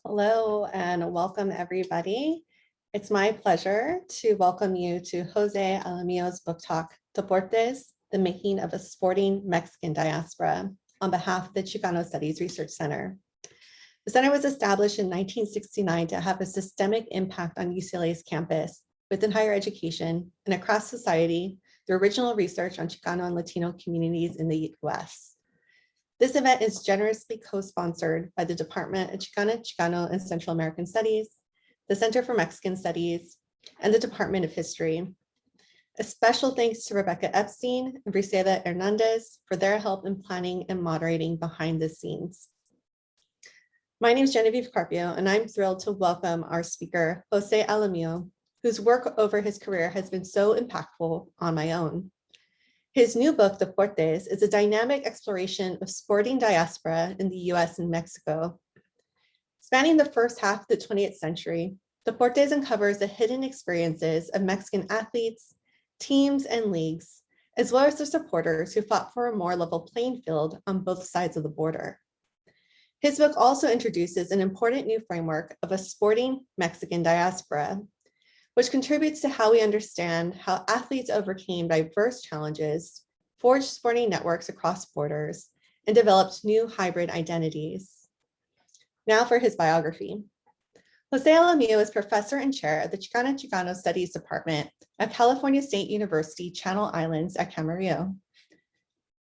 Hello and welcome everybody. It's my pleasure to welcome you to José Alamillo's book talk, Deportes, the Making of a Sporting Mexican Diaspora, on behalf of the Chicano Studies Research Center. The center was established in 1969 to have a systemic impact on UCLA's campus within higher education and across society through original research on Chicano and Latino communities in the US. This event is generously co-sponsored by the Department of Chicana, Chicano, and Central American Studies, the Center for Mexican Studies, and the Department of History. A special thanks to Rebecca Epstein and Brisela Hernandez for their help in planning and moderating behind the scenes. My name is Genevieve Carpio, and I'm thrilled to welcome our speaker, José Alamillo, whose work over his career has been so impactful on my own. His new book, Deportes, is a dynamic exploration of sporting diaspora in the US and Mexico. Spanning the first half of the 20th century, Deportes uncovers the hidden experiences of Mexican athletes, teams, and leagues, as well as their supporters who fought for a more level playing field on both sides of the border. His book also introduces an important new framework of a sporting Mexican diaspora, which contributes to how we understand how athletes overcame diverse challenges, forged sporting networks across borders, and developed new hybrid identities. Now for his biography. José Alamillo is professor and chair of the Chicano Studies Department at California State University Channel Islands at Camarillo.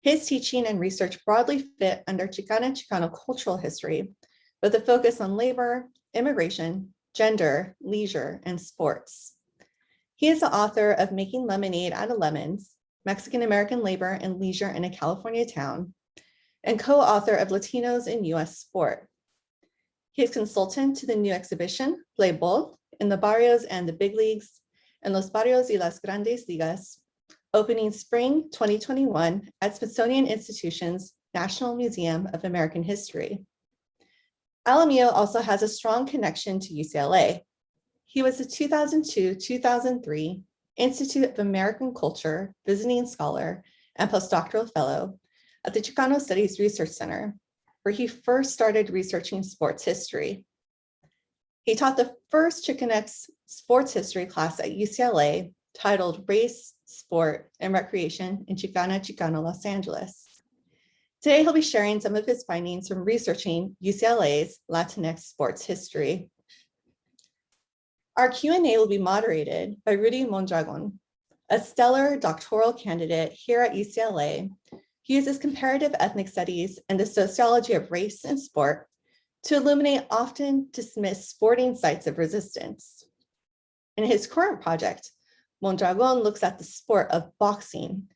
His teaching and research broadly fit under Chicano cultural history, with a focus on labor, immigration, gender, leisure, and sports. He is the author of Making Lemonade Out of Lemons, Mexican-American Labor and Leisure in a California Town, and co-author of Latinos in US Sport. He is consultant to the new exhibition, Play Both, in the Barrios and the Big Leagues, and Los Barrios y las Grandes Ligas, opening spring 2021 at Smithsonian Institution's National Museum of American History. Alamillo also has a strong connection to UCLA. He was a 2002-2003 Institute of American Culture visiting scholar and postdoctoral fellow at the Chicano Studies Research Center, where he first started researching sports history. He taught the first Chicanx sports history class at UCLA titled Race, Sport, and Recreation in Chicano, Los Angeles. Today, he'll be sharing some of his findings from researching UCLA's Latinx sports history. Our Q&A will be moderated by Rudy Mondragon, a stellar doctoral candidate here at UCLA who uses comparative ethnic studies and the sociology of race and sport to illuminate often dismissed sporting sites of resistance. In his current project, Mondragon looks at the sport of boxing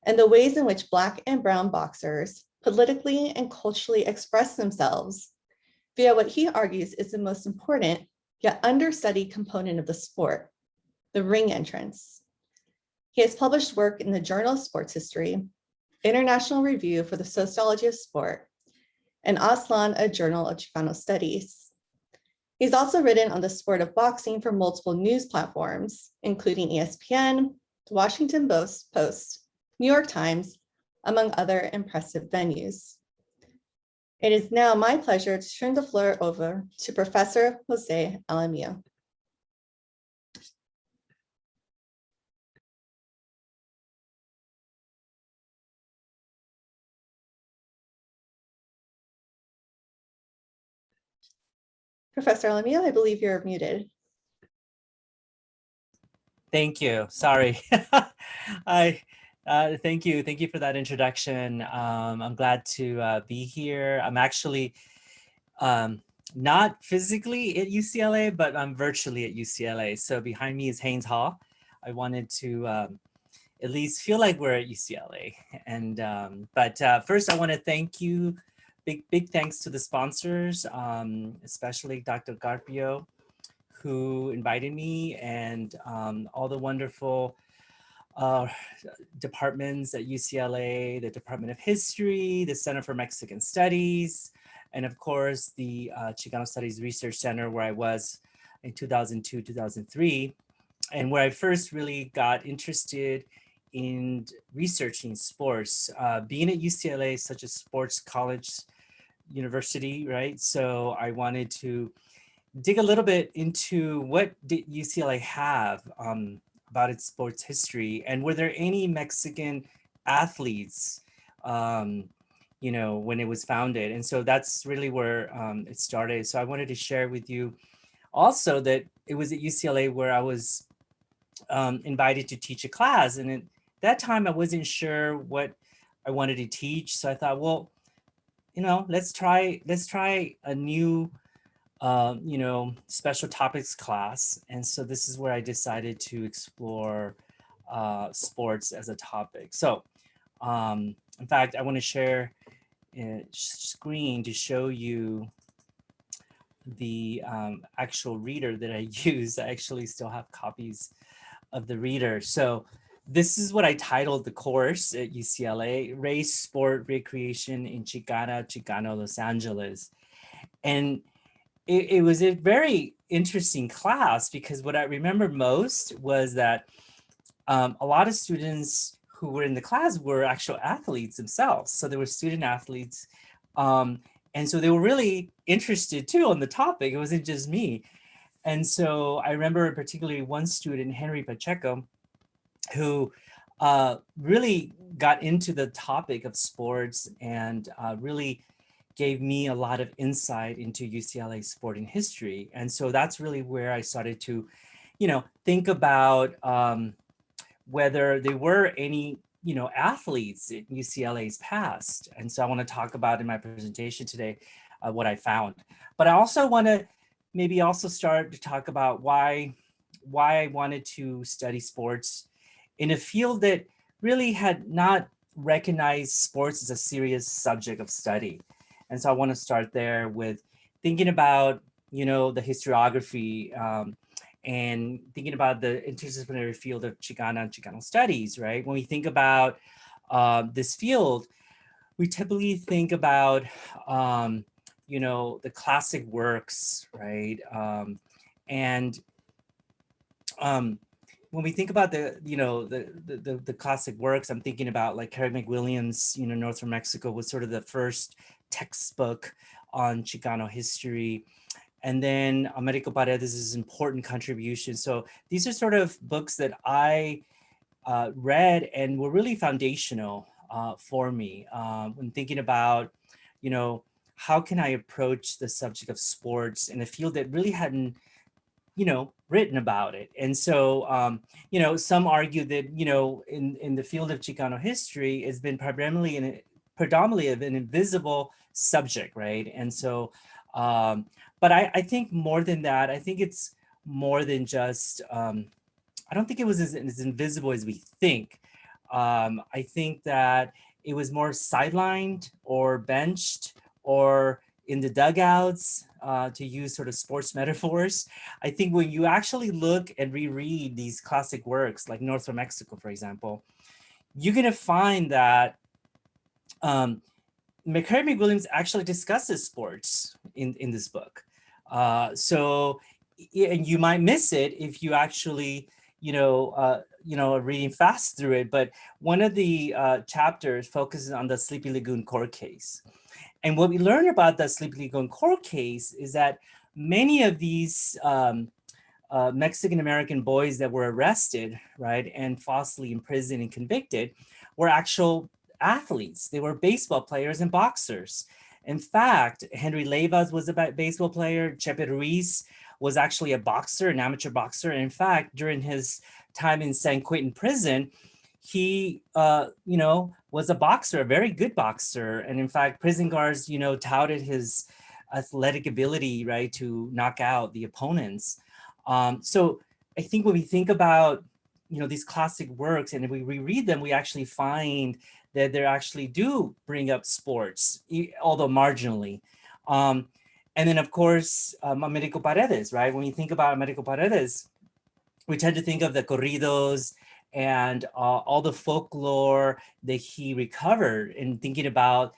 and the ways in which Black and brown boxers politically and culturally express themselves via what he argues is the most important yet understudied component of the sport, the ring entrance. He has published work in the Journal of Sports History, International Review for the Sociology of Sport, and Aslan, a Journal of Chicano Studies. He's also written on the sport of boxing for multiple news platforms, including ESPN, the Washington Post, New York Times, among other impressive venues. It is now my pleasure to turn the floor over to Professor José Alamillo. Professor Alamillo, I believe you're muted. Thank you. Sorry. Thank you for that introduction. I'm glad to be here. I'm actually not physically at UCLA, but I'm virtually at UCLA. So behind me is Haynes Hall. I wanted to at least feel like we're at UCLA. And but first, I want to thank you. Big thanks to the sponsors, especially Dr. Carpio, who invited me, and all the wonderful departments at UCLA, the Department of History, the Center for Mexican Studies, and of course the Chicano Studies Research Center, where I was in 2002, 2003, and where I first really got interested in researching sports. Being at UCLA is such a sports college university, right? So I wanted to dig a little bit into what did UCLA have about its sports history, and were there any Mexican athletes, when it was founded? And so that's really where it started. So I wanted to share with you also that it was at UCLA where I was invited to teach a class, and at that time I wasn't sure what I wanted to teach. So I thought, well, let's try a new special topics class. And so this is where I decided to explore sports as a topic. So in fact, I want to share a screen to show you the actual reader that I use. I actually still have copies of the reader. So this is what I titled the course at UCLA: Race, Sport, Recreation in Chicana, Chicano, Los Angeles. And it was a very interesting class, because what I remember most was that a lot of students who were in the class were actual athletes themselves. So they were student athletes. And so they were really interested too on the topic. It wasn't just me. And so I remember particularly one student, Henry Pacheco, who really got into the topic of sports and really gave me a lot of insight into UCLA sporting history. And so that's really where I started to, think about whether there were any, athletes in UCLA's past. And so I want to talk about in my presentation today what I found. But I also want to maybe also start to talk about why I wanted to study sports in a field that really had not recognized sports as a serious subject of study. And so I want to start there with thinking about, the historiography and thinking about the interdisciplinary field of Chicana and Chicano studies, right? When we think about this field, we typically think about, the classic works, right? And when we think about the classic works, I'm thinking about like Carrie McWilliams, North from Mexico was sort of the first textbook on Chicano history. And then Americo Paredes' important contribution. So these are sort of books that I read and were really foundational for me when thinking about, how can I approach the subject of sports in a field that really hadn't, written about it. And so, some argue that, in the field of Chicano history, it's been predominantly of an invisible subject, right? And so, but I think more than that, I think it's more than just, I don't think it was as invisible as we think. I think that it was more sidelined or benched or in the dugouts, to use sort of sports metaphors. I think when you actually look and reread these classic works, like North from Mexico, for example, you're going to find that McCary McWilliams actually discusses sports in this book. So, and you might miss it if you actually, reading fast through it. But one of the chapters focuses on the Sleepy Lagoon court case. And what we learn about the Sleepy Lagoon court case is that many of these Mexican-American boys that were arrested, right, and falsely imprisoned and convicted were actual athletes. They were baseball players and boxers. In fact, Henry Leyvas was a baseball player. Chepe Ruiz was actually a boxer, an amateur boxer. And in fact, during his time in San Quentin prison, he, was a boxer, a very good boxer. And in fact, prison guards, touted his athletic ability, right, to knock out the opponents. So I think when we think about, these classic works, and if we reread them, we actually find that they actually do bring up sports, although marginally. And then, of course, Americo Paredes, right? When you think about Americo Paredes, we tend to think of the corridos and all the folklore that he recovered in thinking about,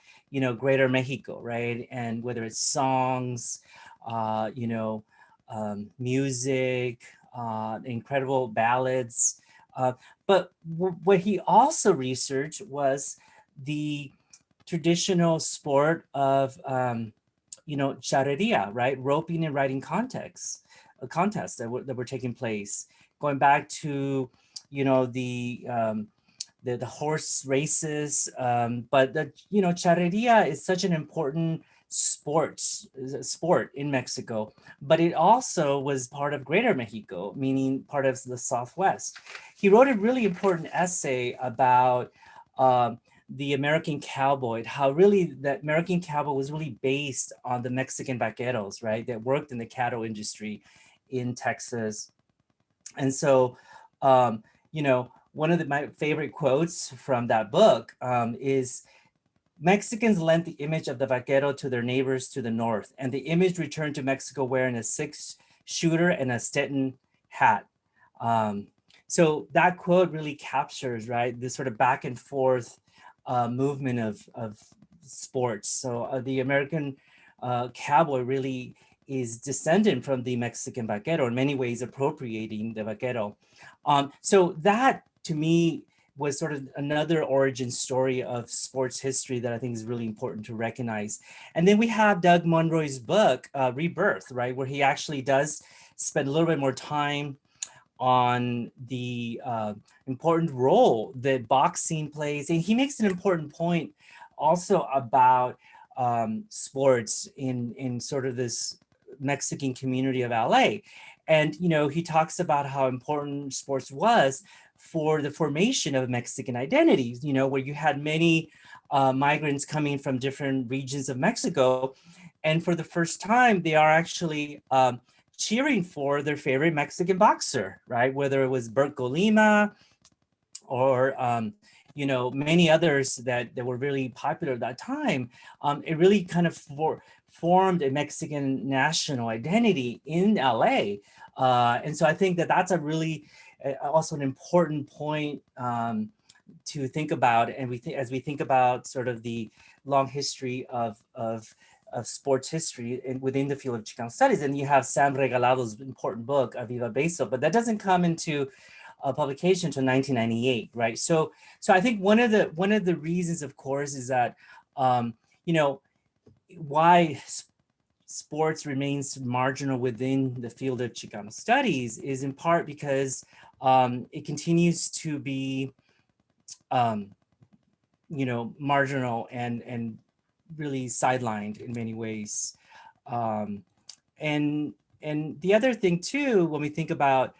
Greater Mexico, right? And whether it's songs, music, incredible ballads. But what he also researched was the traditional sport of charreria, right? Roping and riding contests that were taking place, going back to, the horse races. But charreria is such an important sport in Mexico, but it also was part of Greater Mexico, meaning part of the Southwest. He wrote a really important essay about the American Cowboy, how really that American Cowboy was really based on the Mexican vaqueros, right, that worked in the cattle industry in Texas. And so, one of my favorite quotes from that book is, Mexicans lent the image of the vaquero to their neighbors to the north, and the image returned to Mexico wearing a six-shooter and a Stetson hat. So that quote really captures, right, this sort of back and forth movement of sports. So the American cowboy really is descendant from the Mexican vaquero, in many ways appropriating the vaquero. So that, to me, was sort of another origin story of sports history that I think is really important to recognize. And then we have Doug Monroy's book, Rebirth, right, where he actually does spend a little bit more time on the important role that boxing plays. And he makes an important point also about sports in sort of this Mexican community of LA. And, he talks about how important sports was for the formation of Mexican identities, where you had many migrants coming from different regions of Mexico. And for the first time, they are actually cheering for their favorite Mexican boxer, right? Whether it was Bert Golima or, many others that were really popular at that time. It really kind of formed a Mexican national identity in LA. And so I think that that's a really also an important point to think about. And as we think about sort of the long history of sports history within the field of Chicano studies. And you have Sam Regalado's important book, Aviva Beso, but that doesn't come into publication until 1998, right? So I think one of the reasons, of course, is that why sports remains marginal within the field of Chicano studies is in part because it continues to be marginal and really sidelined in many ways. And the other thing too, when we think about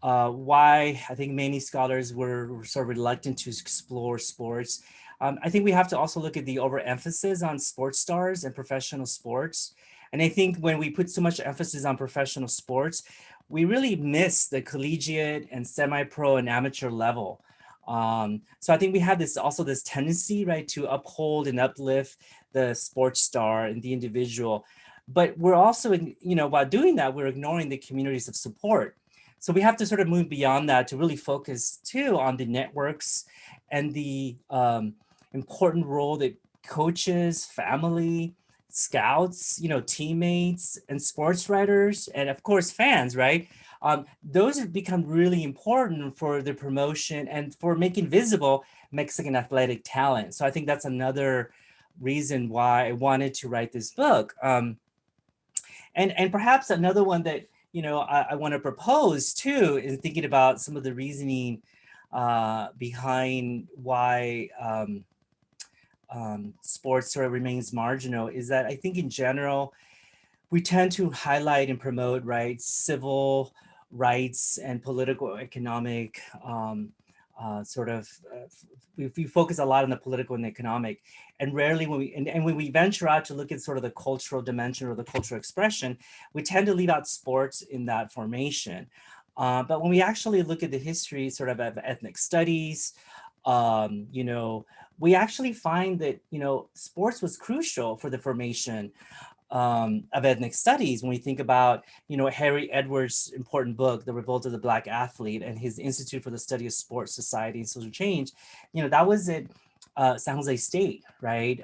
why I think many scholars were sort of reluctant to explore sports, I think we have to also look at the overemphasis on sports stars and professional sports. And I think when we put so much emphasis on professional sports, we really miss the collegiate and semi-pro and amateur level. So I think we have this tendency, right, to uphold and uplift the sports star and the individual. But we're also, while doing that, we're ignoring the communities of support. So we have to sort of move beyond that to really focus too on the networks and the important role that coaches, family, scouts, teammates, and sports writers, and of course fans, right? Those have become really important for the promotion and for making visible Mexican athletic talent. So I think that's another reason why I wanted to write this book. And perhaps another one that I want to propose too is thinking about some of the reasoning behind why sports sort of remains marginal is that I think in general, we tend to highlight and promote, right, civil rights and political economic we focus a lot on the political and economic, and rarely when we venture out to look at sort of the cultural dimension or the cultural expression, we tend to leave out sports in that formation. But when we actually look at the history sort of ethnic studies, we actually find that, sports was crucial for the formation of ethnic studies. When we think about, Harry Edwards' important book, The Revolt of the Black Athlete, and his Institute for the Study of Sports, Society, and Social Change, that was at San Jose State, right?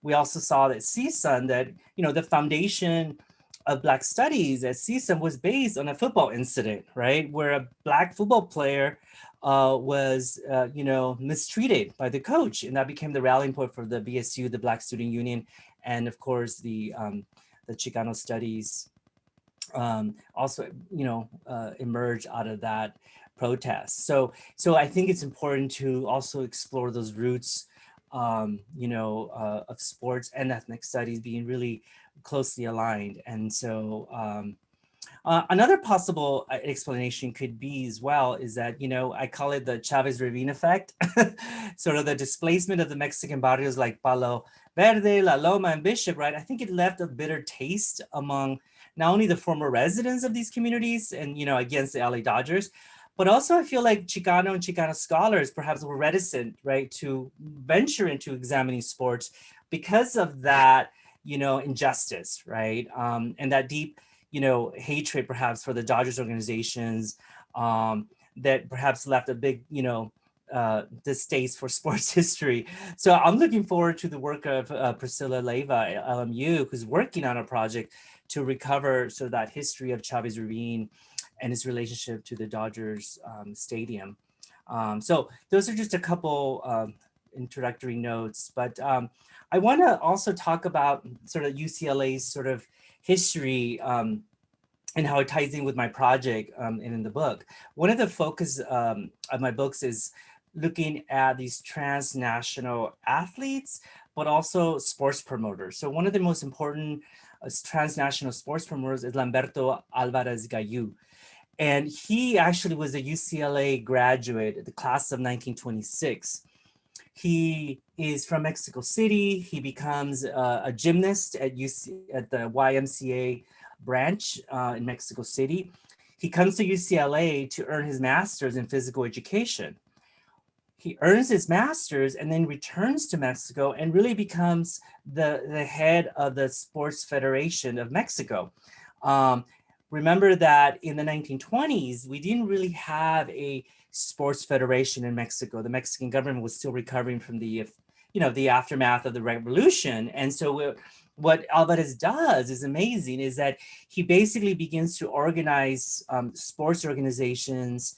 We also saw that CSUN, that, the foundation of Black studies at CSUN was based on a football incident, right? Where a Black football player was, mistreated by the coach. And that became the rallying point for the BSU, the Black Student Union, and of course the the Chicano studies also, emerged out of that protest. So I think it's important to also explore those roots, of sports and ethnic studies being really closely aligned. And so another possible explanation could be as well is that, I call it the Chavez Ravine effect, sort of the displacement of the Mexican barrios like Palo Verde, La Loma, and Bishop, right? I think it left a bitter taste among not only the former residents of these communities and, against the LA Dodgers, but also I feel like Chicano and Chicana scholars perhaps were reticent, right, to venture into examining sports because of that, injustice, right? And that deep, hatred perhaps for the Dodgers organizations that perhaps left a big, distaste for sports history. So I'm looking forward to the work of Priscilla Leiva at LMU, who's working on a project to recover sort of that history of Chavez Ravine and its relationship to the Dodgers stadium. So those are just a couple introductory notes, but I want to also talk about sort of UCLA's sort of history and how it ties in with my project and in the book. One of the focus of my books is looking at these transnational athletes, but also sports promoters. So one of the most important transnational sports promoters is Lamberto Alvarez Gayu. And he actually was a UCLA graduate, the class of 1926. He is from Mexico City. He becomes a gymnast at the YMCA branch in Mexico City. He comes to UCLA to earn his master's in physical education. He earns his master's and then returns to Mexico and really becomes the head of the Sports Federation of Mexico. Remember that in the 1920s, we didn't really have a sports federation in Mexico. The Mexican government was still recovering from the aftermath of the revolution. And so what Alvarez does is amazing, is that he basically begins to organize sports organizations,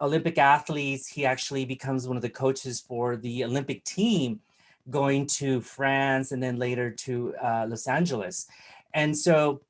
Olympic athletes. He actually becomes one of the coaches for the Olympic team going to France and then later to Los Angeles. And so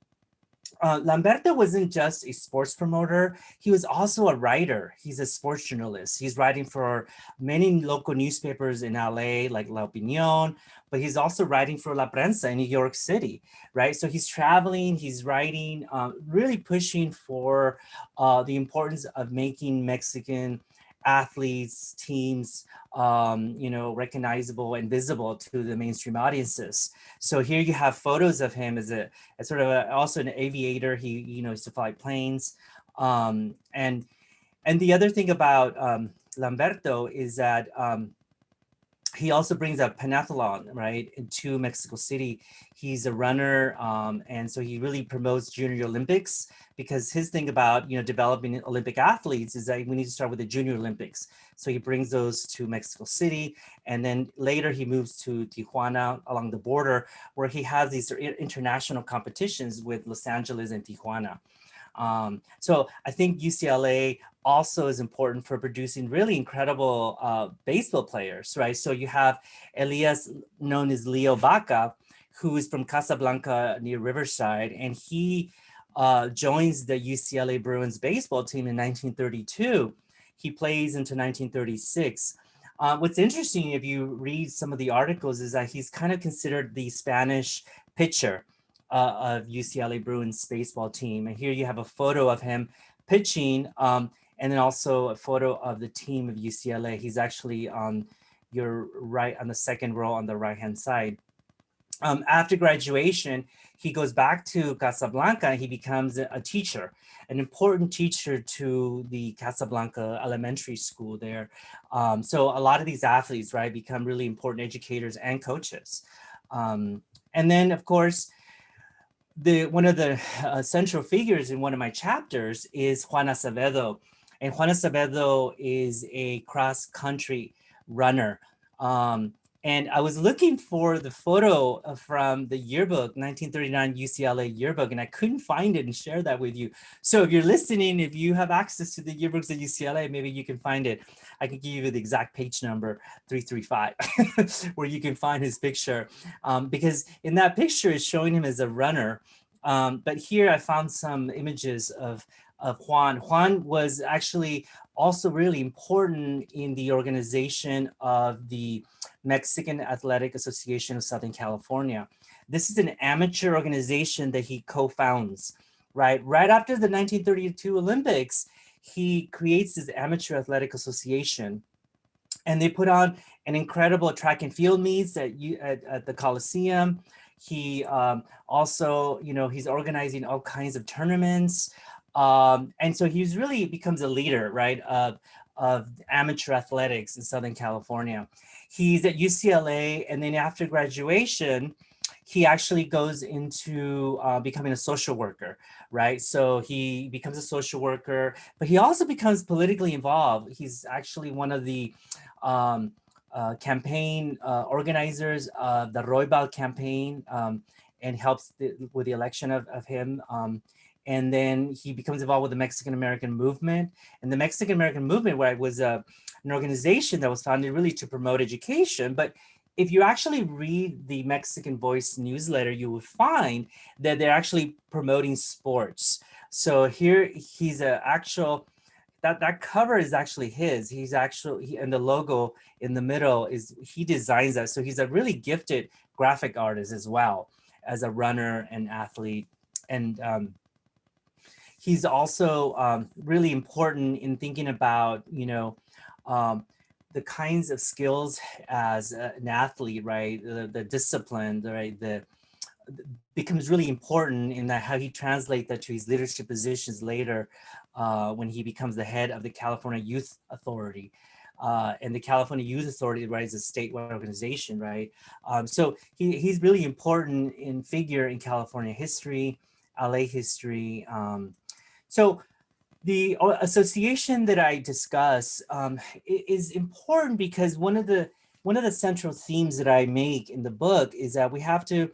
Lamberto wasn't just a sports promoter. He was also a writer. He's a sports journalist. He's writing for many local newspapers in LA, like La Opinión, but he's also writing for La Prensa in New York City, right? So he's traveling, he's writing, really pushing for the importance of making Mexican athletes, teams, recognizable and visible to the mainstream audiences. So here you have photos of him as also an aviator. He, used to fly planes. And the other thing about Lamberto is that he also brings a pentathlon, right, into Mexico City. He's a runner, and so he really promotes Junior Olympics, because his thing about, developing Olympic athletes is that we need to start with the Junior Olympics. So he brings those to Mexico City, and then later he moves to Tijuana along the border, where he has these international competitions with Los Angeles and Tijuana. So I think UCLA also is important for producing really incredible baseball players, right? So you have Elias, known as Leo Baca, who is from Casablanca near Riverside, and he joins the UCLA Bruins baseball team in 1932. He plays into 1936. What's interesting, if you read some of the articles, is that he's kind of considered the Spanish pitcher of UCLA Bruins baseball team. And here you have a photo of him pitching, and then also a photo of the team of UCLA. He's actually on your right, on the second row on the right-hand side. After graduation, he goes back to Casablanca and he becomes a teacher, an important teacher to the Casablanca elementary school there. So a lot of these athletes, right, become really important educators and coaches. And then, of course, one of the central figures in one of my chapters is Juana Savedo. And Juana Savedo is a cross-country runner. And I was looking for the photo from the yearbook, 1939 UCLA yearbook, and I couldn't find it and share that with you. So if you're listening, if you have access to the yearbooks at UCLA, maybe you can find it. I can give you the exact page number, 335, where you can find his picture. Because in that picture, it's showing him as a runner. But here I found some images of Juan. Juan was actually also really important in the organization of the Mexican Athletic Association of Southern California. This is an amateur organization that he co-founds, right? Right after the 1932 Olympics, he creates this amateur athletic association, and they put on an incredible track and field meets at the Coliseum. He also, he's organizing all kinds of tournaments. And so he's really becomes a leader, right, of amateur athletics in Southern California. He's at UCLA, and then after graduation, he actually goes into becoming a social worker, right? So he becomes a social worker, but he also becomes politically involved. He's actually one of the campaign organizers of the Roybal campaign, and helps with the election of him. And then he becomes involved with the Mexican American movement. And the Mexican American movement, where it was an organization that was founded really to promote education. But if you actually read the Mexican Voice newsletter, you will find that they're actually promoting sports. So here he's an actual, that cover is actually his. He's actually, and the logo in the middle he designs that. So he's a really gifted graphic artist as well as a runner and athlete. And he's also really important in thinking about, the kinds of skills as an athlete, right? The discipline, right? Becomes really important in that how he translates that to his leadership positions later when he becomes the head of the California Youth Authority. And the California Youth Authority, right, is a statewide organization, right? So he's really important in figure in California history, LA history. So the association that I discuss is important because one of the central themes that I make in the book is that we have to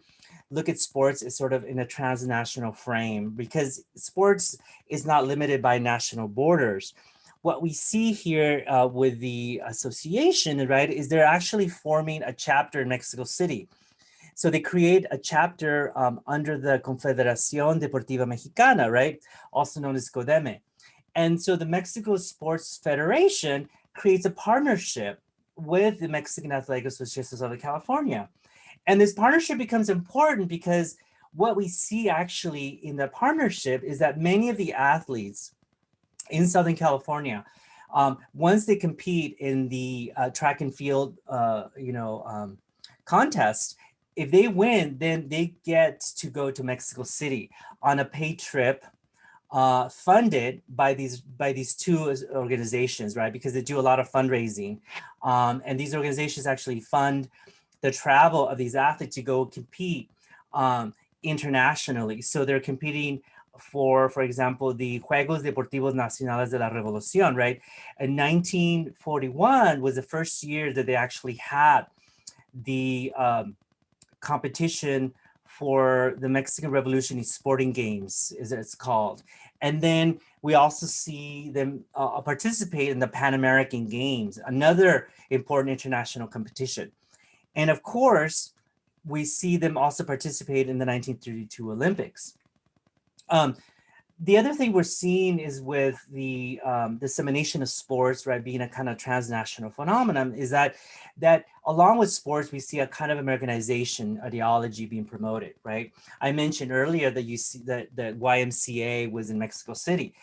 look at sports as sort of in a transnational frame, because sports is not limited by national borders. What we see here with the association, right, is they're actually forming a chapter in Mexico City. So they create a chapter under the Confederación Deportiva Mexicana, right, also known as CODEME. And so the Mexico Sports Federation creates a partnership with the Mexican Athletic Association of Southern California. And this partnership becomes important because what we see actually in the partnership is that many of the athletes in Southern California, once they compete in the track and field, contest, if they win, then they get to go to Mexico City on a paid trip, funded by these two organizations, right? Because they do a lot of fundraising, and these organizations actually fund the travel of these athletes to go compete internationally. So they're competing for example, the Juegos Deportivos Nacionales de la Revolución, right? In 1941 was the first year that they actually had the competition for the Mexican Revolution Sporting Games, as it's called. And then we also see them participate in the Pan American Games, another important international competition. And of course, we see them also participate in the 1932 Olympics. The other thing we're seeing is with the dissemination of sports, right, being a kind of transnational phenomenon, is that along with sports, we see a kind of Americanization ideology being promoted, right? I mentioned earlier that you see that YMCA was in Mexico City.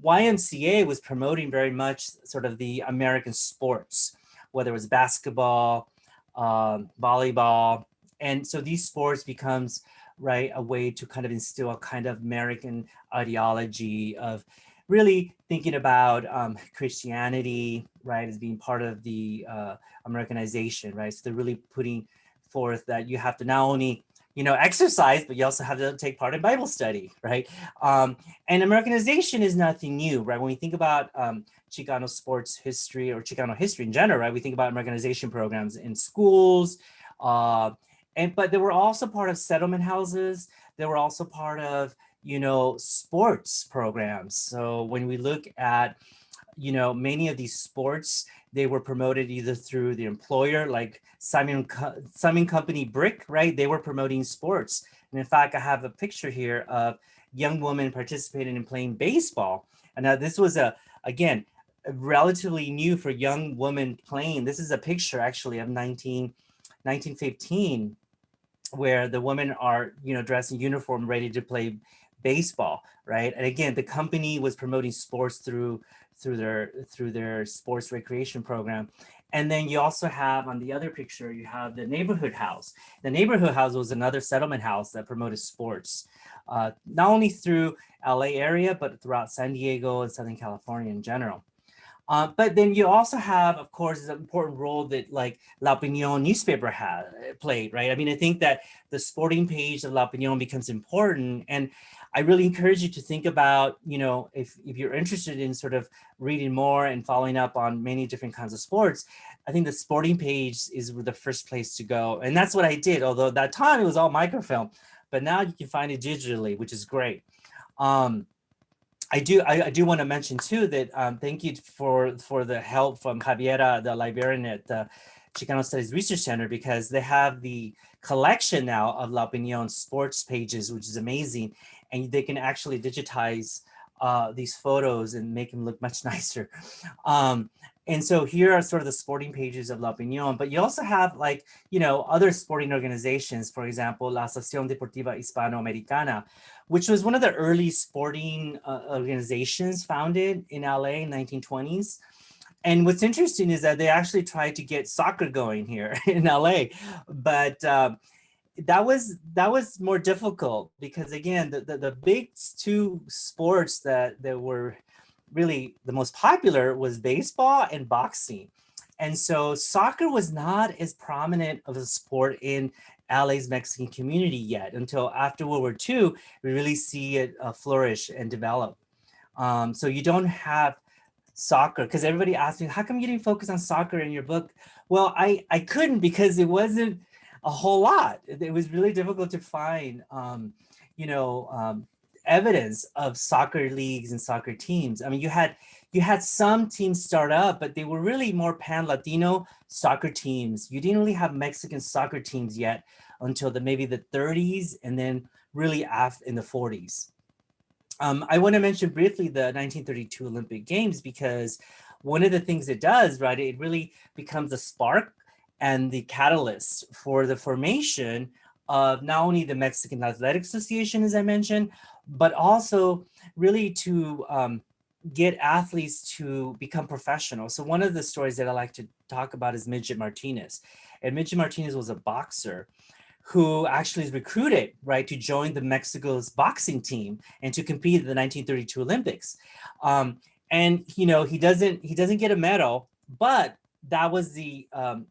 YMCA was promoting very much sort of the American sports, whether it was basketball, volleyball. And so these sports becomes, right, a way to kind of instill a kind of American ideology of really thinking about Christianity, right, as being part of the Americanization, right? So they're really putting forth that you have to not only exercise, but you also have to take part in Bible study, right? And Americanization is nothing new, right? When we think about Chicano sports history or Chicano history in general, right? We think about Americanization programs in schools, but they were also part of settlement houses. They were also part of, sports programs. So when we look at, many of these sports, they were promoted either through the employer, like Simon Company Brick, right? They were promoting sports. And in fact, I have a picture here of young women participating in playing baseball. And now this was again, relatively new for young women playing. This is a picture actually of 1915, where the women are, dressed in uniform, ready to play baseball, right? And again, the company was promoting sports through their sports recreation program. And then you also have, on the other picture, you have the neighborhood house. The neighborhood house was another settlement house that promoted sports, not only through LA area, but throughout San Diego and Southern California in general. But then you also have, of course, an important role that like La Opinión newspaper had played, right? I mean, I think that the sporting page of La Opinión becomes important. And I really encourage you to think about, if you're interested in sort of reading more and following up on many different kinds of sports, I think the sporting page is the first place to go. And that's what I did, although at that time it was all microfilm, but now you can find it digitally, which is great. I do want to mention too that thank you for the help from Javiera, the librarian at the Chicano Studies Research Center, because they have the collection now of La Opinión sports pages, which is amazing, and they can actually digitize these photos and make them look much nicer. And so here are sort of the sporting pages of La Opinión, but you also have like, other sporting organizations, for example, La Asociación Deportiva Hispanoamericana, which was one of the early sporting organizations founded in LA in 1920s. And what's interesting is that they actually tried to get soccer going here in LA, but that was more difficult because again, the big two sports that were really the most popular was baseball and boxing. And so soccer was not as prominent of a sport in LA's Mexican community yet until after World War II, we really see it flourish and develop. So you don't have soccer, because everybody asked me, how come you didn't focus on soccer in your book? Well, I couldn't because it wasn't a whole lot. It was really difficult to find, evidence of soccer leagues and soccer teams. I mean, you had some teams start up, but they were really more pan-Latino soccer teams. You didn't really have Mexican soccer teams yet until maybe the 30s, and then really in the 40s. I want to mention briefly the 1932 Olympic Games, because one of the things it does, right, it really becomes a spark and the catalyst for the formation of not only the Mexican Athletic Association, as I mentioned, but also really to get athletes to become professional. So one of the stories that I like to talk about is Mitch Martinez. And Mitch Martinez was a boxer who actually is recruited, right, to join the Mexico's boxing team and to compete at the 1932 Olympics. And he doesn't get a medal, but that was the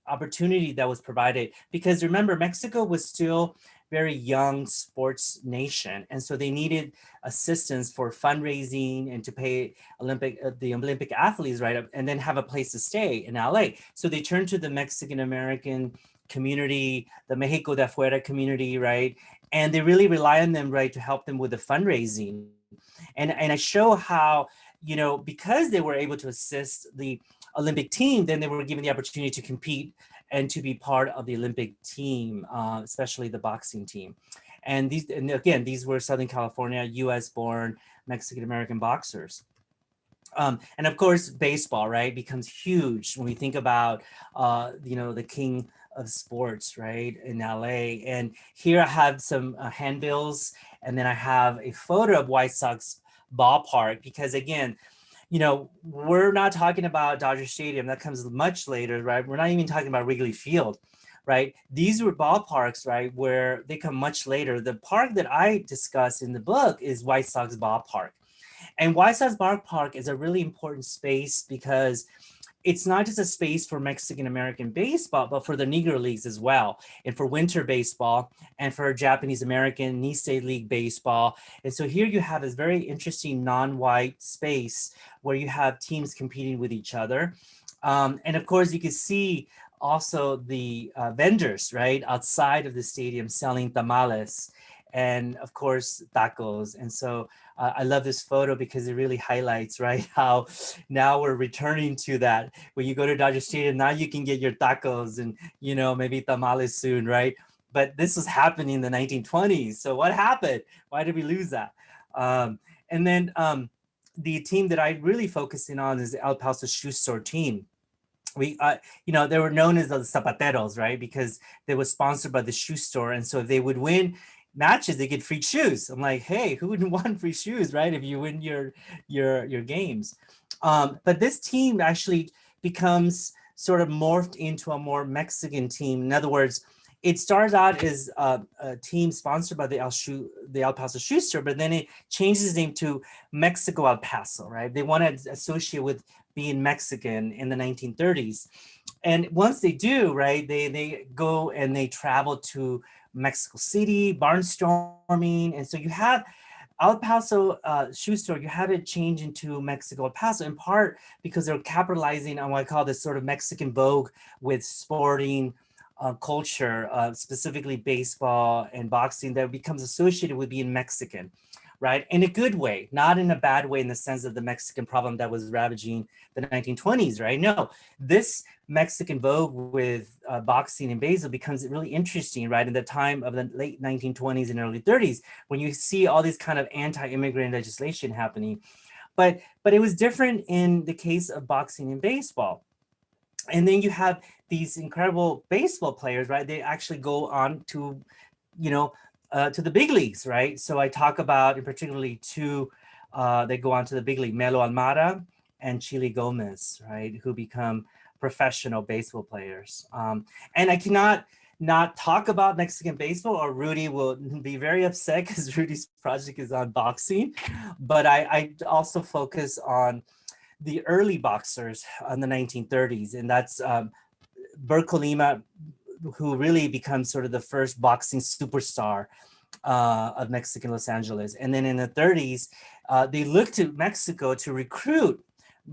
opportunity that was provided, because remember, Mexico was still very young sports nation, and so they needed assistance for fundraising and to pay the Olympic athletes, right, and then have a place to stay in LA. So they turned to the Mexican American community, the Mexico de Afuera community, right, and they really rely on them, right, to help them with the fundraising. And I show how, because they were able to assist the Olympic team, then they were given the opportunity to compete and to be part of the Olympic team, especially the boxing team. And these were Southern California, US born Mexican American boxers. And of course, baseball, right, becomes huge when we think about, the king of sports, right, in LA. And here I have some handbills, and then I have a photo of White Sox ballpark, because again, we're not talking about Dodger Stadium. That comes much later, right? We're not even talking about Wrigley Field, right? These were ballparks, right, where they come much later. The park that I discuss in the book is White Sox ballpark. And White Sox ballpark is a really important space because it's not just a space for Mexican American baseball, but for the Negro Leagues as well, and for winter baseball, and for Japanese American Nisei League baseball. And so here you have this very interesting non-white space where you have teams competing with each other. And of course, you can see also the vendors, right, outside of the stadium selling tamales and of course tacos. And so I love this photo because it really highlights, right, how now we're returning to that. When you go to Dodger Stadium, now you can get your tacos and, you know, maybe tamales soon, right? But this was happening in the 1920s. So what happened? Why did we lose that? And then the team that I really focusing on is the El Paso Shoe Store team. We, you know, they were known as the Zapateros, right? Because they were sponsored by the shoe store. And so if they would win matches, they get free shoes. I'm like, hey, who wouldn't want free shoes, right? If you win your games. But this team actually becomes sort of morphed into a more Mexican team. In other words, it starts out as a team sponsored by the El Paso Shoe Store, but then it changes its name to Mexico El Paso, right? They want to associate with being Mexican in the 1930s. And once they do, right, they go and they travel to Mexico City, barnstorming. And so you have El Paso Shoe Store, you have it change into Mexico El Paso, in part because they're capitalizing on what I call this sort of Mexican vogue with sporting culture, specifically baseball and boxing, that becomes associated with being Mexican, right? In a good way, not in a bad way in the sense of the Mexican problem that was ravaging the 1920s, right? No, this Mexican vogue with boxing and baseball becomes really interesting, right? In the time of the late 1920s and early 30s, when you see all these kind of anti-immigrant legislation happening. But it was different in the case of boxing and baseball. And then you have these incredible baseball players, right? They actually go on to, you know, to the big leagues, right? So I talk about, in particularly two, they go on to the big league, Melo Almada and Chile Gomez, right? Who become professional baseball players. And I cannot not talk about Mexican baseball, or Rudy will be very upset because Rudy's project is on boxing. But I also focus on the early boxers in the 1930s, and that's Bert Colima, who really becomes sort of the first boxing superstar of Mexican Los Angeles. And then in the 30s, they looked to Mexico to recruit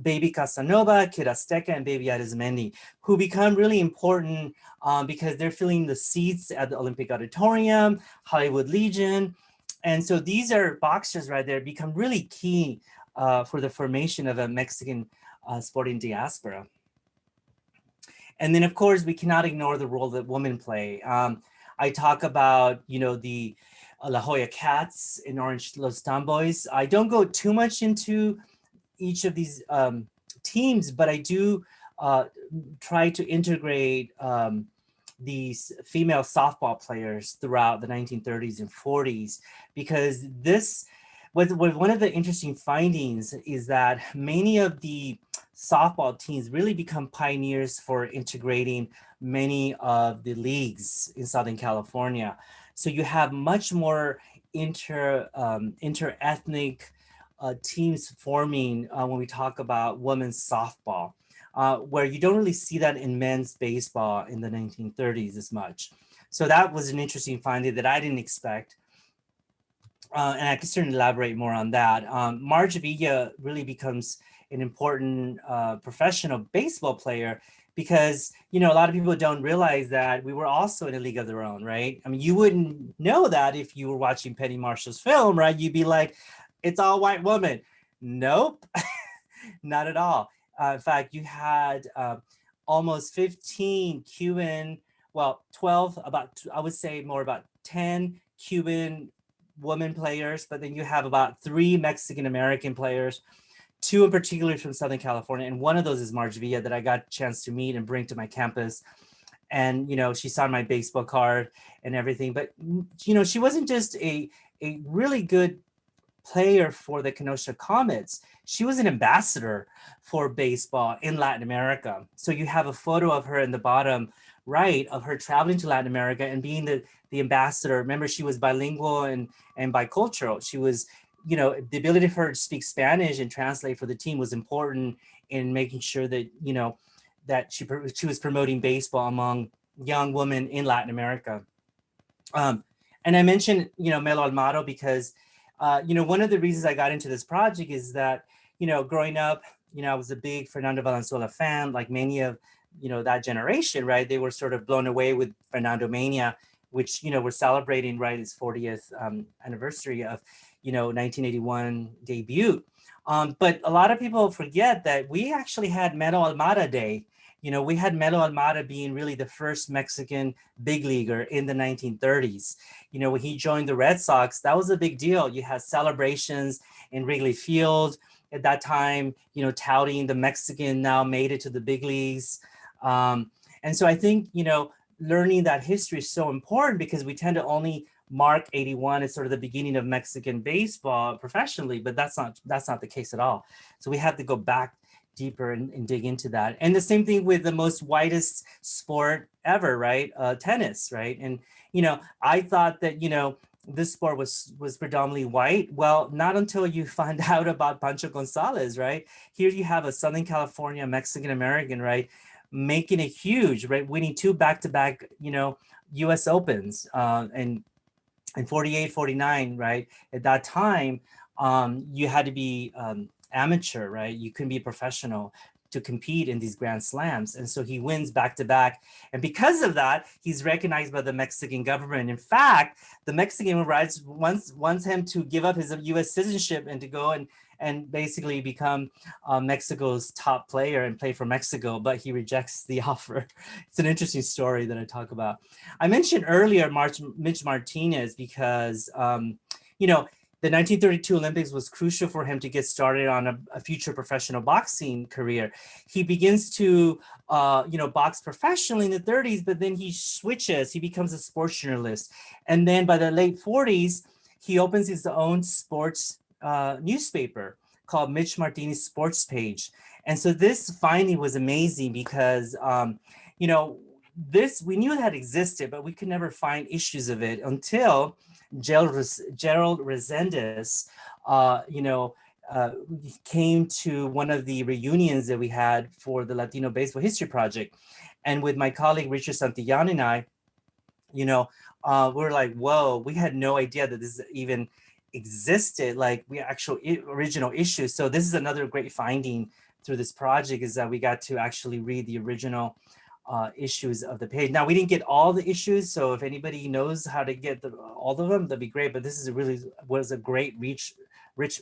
Baby Casanova, Kid Azteca, and Baby Arizmendi, who become really important because they're filling the seats at the Olympic Auditorium, Hollywood Legion. And so these are boxers right there, become really key for the formation of a Mexican sporting diaspora. And then, of course, we cannot ignore the role that women play. I talk about, you know, the La Jolla Cats in Orange Los Tomboys. I don't go too much into each of these teams, but I do try to integrate these female softball players throughout the 1930s and 40s, because this was one of the interesting findings is that many of the softball teams really become pioneers for integrating many of the leagues in Southern California. So you have much more inter-ethnic teams forming when we talk about women's softball, where you don't really see that in men's baseball in the 1930s as much. So that was an interesting finding that I didn't expect. And I can certainly elaborate more on that. Marge Villa really becomes an important professional baseball player because, you know, a lot of people don't realize that we were also in a league of their own, right? I mean, you wouldn't know that if you were watching Penny Marshall's film, right? You'd be like, it's all white women. Nope, not at all. In fact, you had almost 15 Cuban, well, 12, I would say more about 10 Cuban women players, but then you have about 3 Mexican-American players, 2 in particular from Southern California. And one of those is Marge Villa that I got a chance to meet and bring to my campus. And, you know, she signed my baseball card and everything. But, you know, she wasn't just a really good player for the Kenosha Comets. She was an ambassador for baseball in Latin America. So you have a photo of her in the bottom right of her traveling to Latin America and being the ambassador. Remember, she was bilingual and bicultural. She was, you know, the ability for her to speak Spanish and translate for the team was important in making sure that, that she was promoting baseball among young women in Latin America. And I mentioned, Melo Almaro because, one of the reasons I got into this project is that, growing up, I was a big Fernando Valenzuela fan, like many of, that generation, right? They were sort of blown away with Fernando Mania, which, we're celebrating, right, his 40th anniversary of, 1981 debut. But a lot of people forget that we actually had Melo Almada Day. We had Melo Almada being really the first Mexican big leaguer in the 1930s. When he joined the Red Sox, that was a big deal. You had celebrations in Wrigley Field at that time, touting the Mexican now made it to the big leagues. And so I think, learning that history is so important because we tend to only mark 81 as sort of the beginning of Mexican baseball professionally, but that's not the case at all. So we have to go back deeper and dig into that. And the same thing with the most widest sport ever, right? Tennis, right? And, I thought that, this sport was predominantly white. Well, not until you find out about Pancho Gonzalez, right? Here you have a Southern California Mexican American, right? Making it huge, right? Winning 2 back-to-back, US Opens and 48, 49, right? At that time, you had to be amateur, right? You couldn't be a professional to compete in these Grand Slams. And so he wins back-to-back. And because of that, he's recognized by the Mexican government. In fact, the Mexican human rights wants him to give up his US citizenship and to go and basically become Mexico's top player and play for Mexico, but he rejects the offer. It's an interesting story that I talk about. I mentioned earlier Mitch Martinez because, the 1932 Olympics was crucial for him to get started on a future professional boxing career. He begins to, box professionally in the 30s, but then he switches. He becomes a sports journalist. And then by the late 40s, he opens his own sports newspaper called Mitch Martinez Sports Page. And so this finding was amazing because, this we knew it had existed, but we could never find issues of it until Gerald Resendez, came to one of the reunions that we had for the Latino Baseball History Project. And with my colleague, Richard Santillán and I, we're like, whoa, we had no idea that this even existed, like we actual original issues. So this is another great finding through this project is that we got to actually read the original issues of the page. Now we didn't get all the issues, so if anybody knows how to get all of them, that'd be great. But this is was a great rich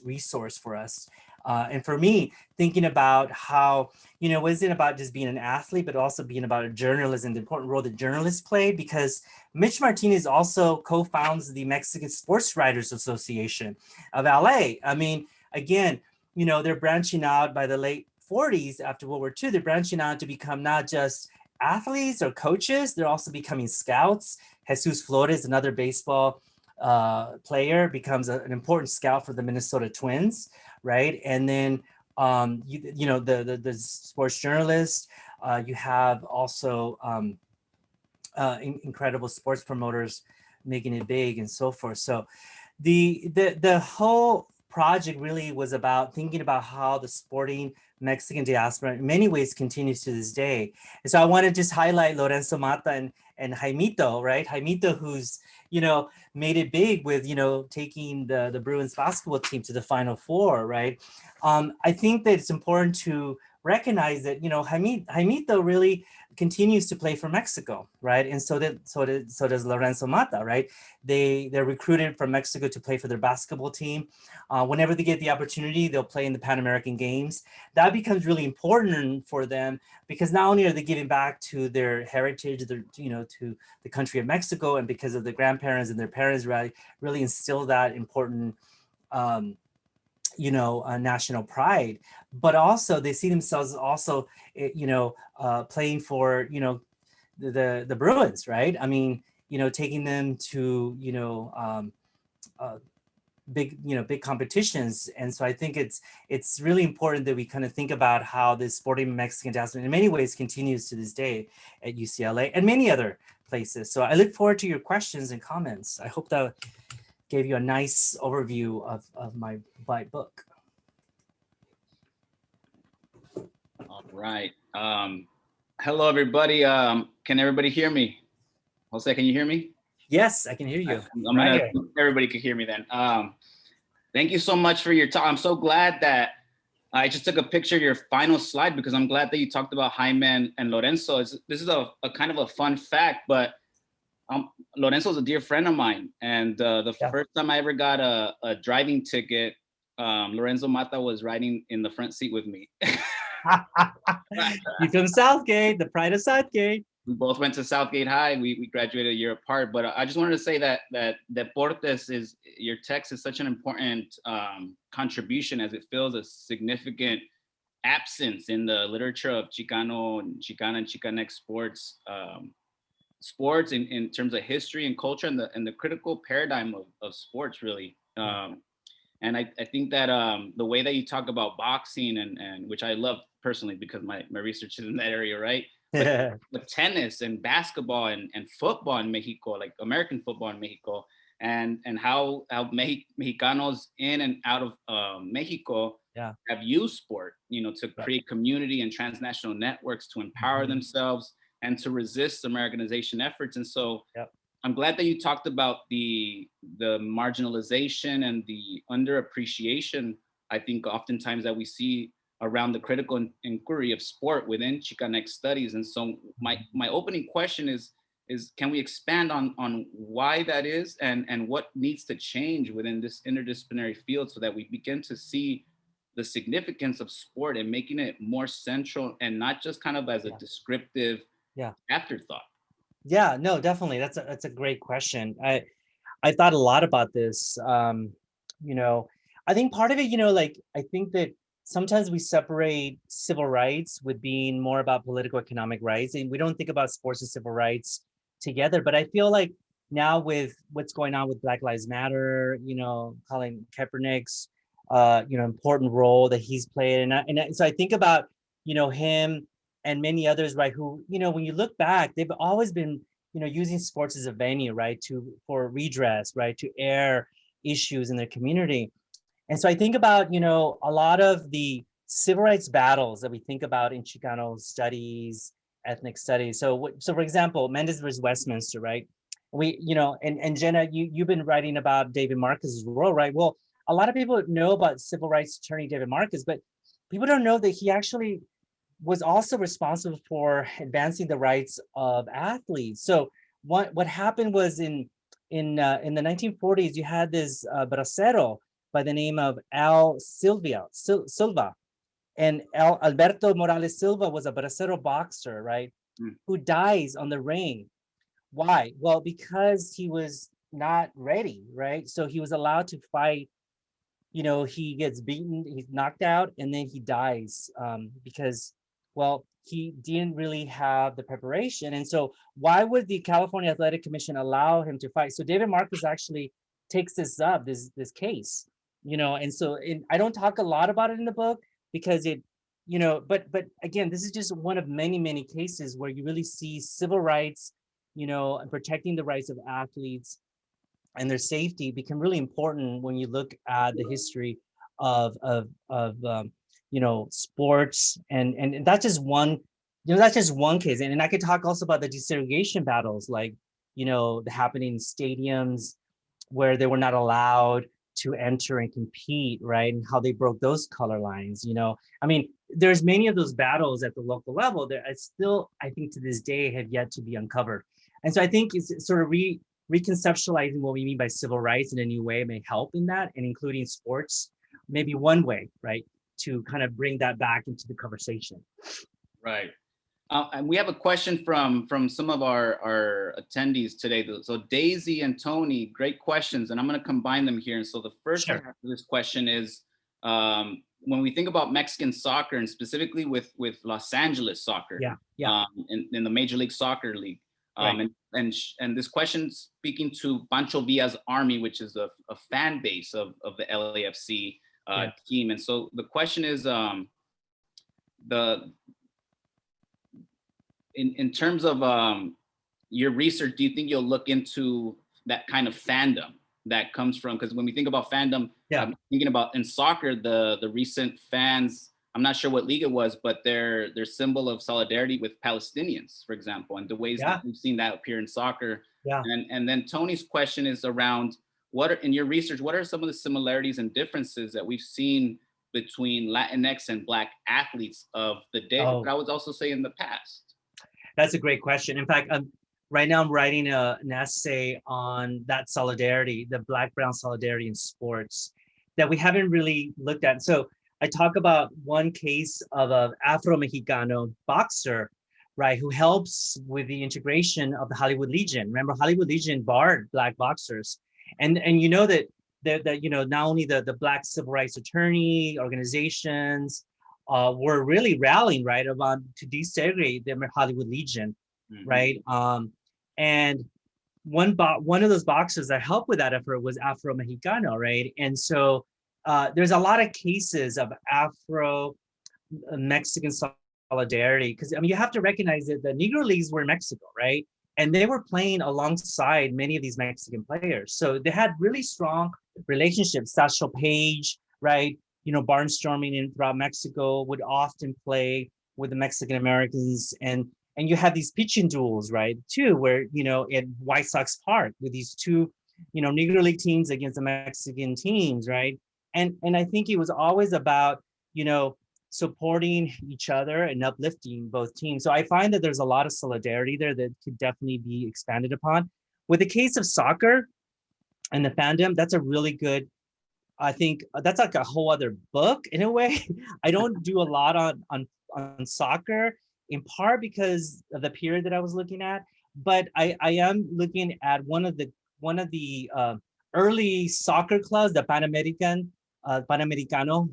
resource for us. And for me, thinking about how, it wasn't about just being an athlete, but also being about a journalist and the important role that journalists played, because Mitch Martinez also co-founds the Mexican Sports Writers Association of LA. I mean, again, they're branching out by the late 40s after World War II, they're branching out to become not just athletes or coaches, they're also becoming scouts. Jesus Flores, another baseball player, becomes an important scout for the Minnesota Twins, right? And then the sports journalist, you have also incredible sports promoters making it big and so forth. So the whole project really was about thinking about how the sporting Mexican diaspora in many ways continues to this day. And so I want to just highlight Lorenzo Mata and Jaimito, right? Jaimito, who's, made it big with, taking the Bruins basketball team to the Final Four, right? I think that it's important to recognize that, Jaimito really continues to play for Mexico, right? And so does Lorenzo Mata, right? They're recruited from Mexico to play for their basketball team. Whenever they get the opportunity, they'll play in the Pan American Games. That becomes really important for them because not only are they giving back to their heritage, to the country of Mexico, and because of their grandparents and their parents, right, really instill that important national pride, but also they see themselves also, playing for, the Bruins, right? I mean, taking them to, big competitions. And so I think it's really important that we kind of think about how this sporting Mexican diaspora in many ways continues to this day at UCLA and many other places. So I look forward to your questions and comments. I hope that gave you a nice overview of my book. Right. Hello, everybody. Can everybody hear me? Jose, can you hear me? Yes, I can hear you. I'm Right gonna. here. Everybody can hear me then. Thank you so much for your time. I'm so glad that I just took a picture of your final slide because I'm glad that you talked about Jaime and Lorenzo. This is a kind of a fun fact, but Lorenzo is a dear friend of mine, and the first time I ever got a driving ticket, Lorenzo Mata was riding in the front seat with me. You from Southgate, the pride of Southgate. We both went to Southgate High. We graduated a year apart, but I just wanted to say that Deportes is, your text is such an important contribution, as it fills a significant absence in the literature of Chicano and Chicana and Chicanx sports in terms of history and culture and the critical paradigm of sports, really. And I think that the way that you talk about boxing and which I love personally because my research is in that area, right? But tennis and basketball and football in Mexico, like American football in Mexico, and how Mexicanos in and out of Mexico have used sport, to create community and transnational networks to empower themselves and to resist Americanization efforts. And so I'm glad that you talked about the marginalization and the underappreciation, I think oftentimes that we see around the critical inquiry of sport within Chicanx studies. And so my opening question is can we expand on why that is and what needs to change within this interdisciplinary field so that we begin to see the significance of sport and making it more central and not just kind of as a descriptive afterthought? Yeah, no, definitely. That's a great question. I thought a lot about this. I think part of it, like I think that sometimes we separate civil rights with being more about political economic rights, and we don't think about sports and civil rights together. But I feel like now with what's going on with Black Lives Matter, Colin Kaepernick's important role that he's played, and so I think about him and many others, right, who, when you look back, they've always been, using sports as a venue, right, for redress, right, to air issues in their community. And so I think about, a lot of the civil rights battles that we think about in Chicano studies, ethnic studies. So for example, Mendez versus Westminster, right? We, and Jenna, you've been writing about David Marcus's role, right? Well, a lot of people know about civil rights attorney David Marcus, but people don't know that he actually was also responsible for advancing the rights of athletes. So what happened was in the 1940s, you had this bracero by the name of Silva, and Alberto Morales Silva was a bracero boxer, right, who dies on the ring. Why? Well, because he was not ready, right? So he was allowed to fight. He gets beaten, he's knocked out, and then he dies because, well, he didn't really have the preparation. And so why would the California Athletic Commission allow him to fight? So David Marcus actually takes this case, and so I don't talk a lot about it in the book because it, but again, this is just one of many, many cases where you really see civil rights, and protecting the rights of athletes and their safety become really important when you look at the history of sports, and that's just one, that's just one case. And I could talk also about the desegregation battles, like, the happening in stadiums where they were not allowed to enter and compete, right? And how they broke those color lines, I mean, there's many of those battles at the local level that I still, I think to this day, have yet to be uncovered. And so I think it's sort of reconceptualizing what we mean by civil rights in a new way may help in that, and including sports, maybe one way, right, to kind of bring that back into the conversation. Right. And we have a question from some of our attendees today. So Daisy and Tony, great questions, and I'm going to combine them here. And so the first half of this question is, when we think about Mexican soccer, and specifically with Los Angeles soccer, in the Major League Soccer League, and this question speaking to Pancho Villa's Army, which is a fan base of the LAFC team. And so the question is, in terms of your research, do you think you'll look into that kind of fandom that comes from, because when we think about fandom, I'm thinking about in soccer, the recent fans I'm not sure what league it was, but their symbol of solidarity with Palestinians, for example, and the ways that we've seen that appear in soccer. Yeah. And then Tony's question is around in your research, what are some of the similarities and differences that we've seen between Latinx and Black athletes of the day, but I would also say in the past? That's a great question. In fact, right now I'm writing an essay on that solidarity, the Black-Brown solidarity in sports that we haven't really looked at. So I talk about one case of an Afro-Mexicano boxer, right, who helps with the integration of the Hollywood Legion. Remember, Hollywood Legion barred Black boxers. And you know that you know, not only the Black civil rights attorney organizations were really rallying, right, about to desegregate the Hollywood Legion, right? And one of those boxers that helped with that effort was Afro-Mexicano, right? And so there's a lot of cases of Afro-Mexican solidarity, because I mean, you have to recognize that the Negro Leagues were in Mexico, right? And they were playing alongside many of these Mexican players. So they had really strong relationships. Satchel Paige, right? You know, barnstorming in throughout Mexico, would often play with the Mexican Americans. And you have these pitching duels, right, too, where, you know, at White Sox Park with these two, you know, Negro League teams against the Mexican teams, right? And I think it was always about, you know, supporting each other and uplifting both teams. So I find that there's a lot of solidarity there that could definitely be expanded upon. With the case of soccer and the fandom, that's a really good, I think that's like a whole other book in a way. I don't do a lot on soccer, in part because of the period that I was looking at, but I am looking at one of the early soccer clubs, the Panamericano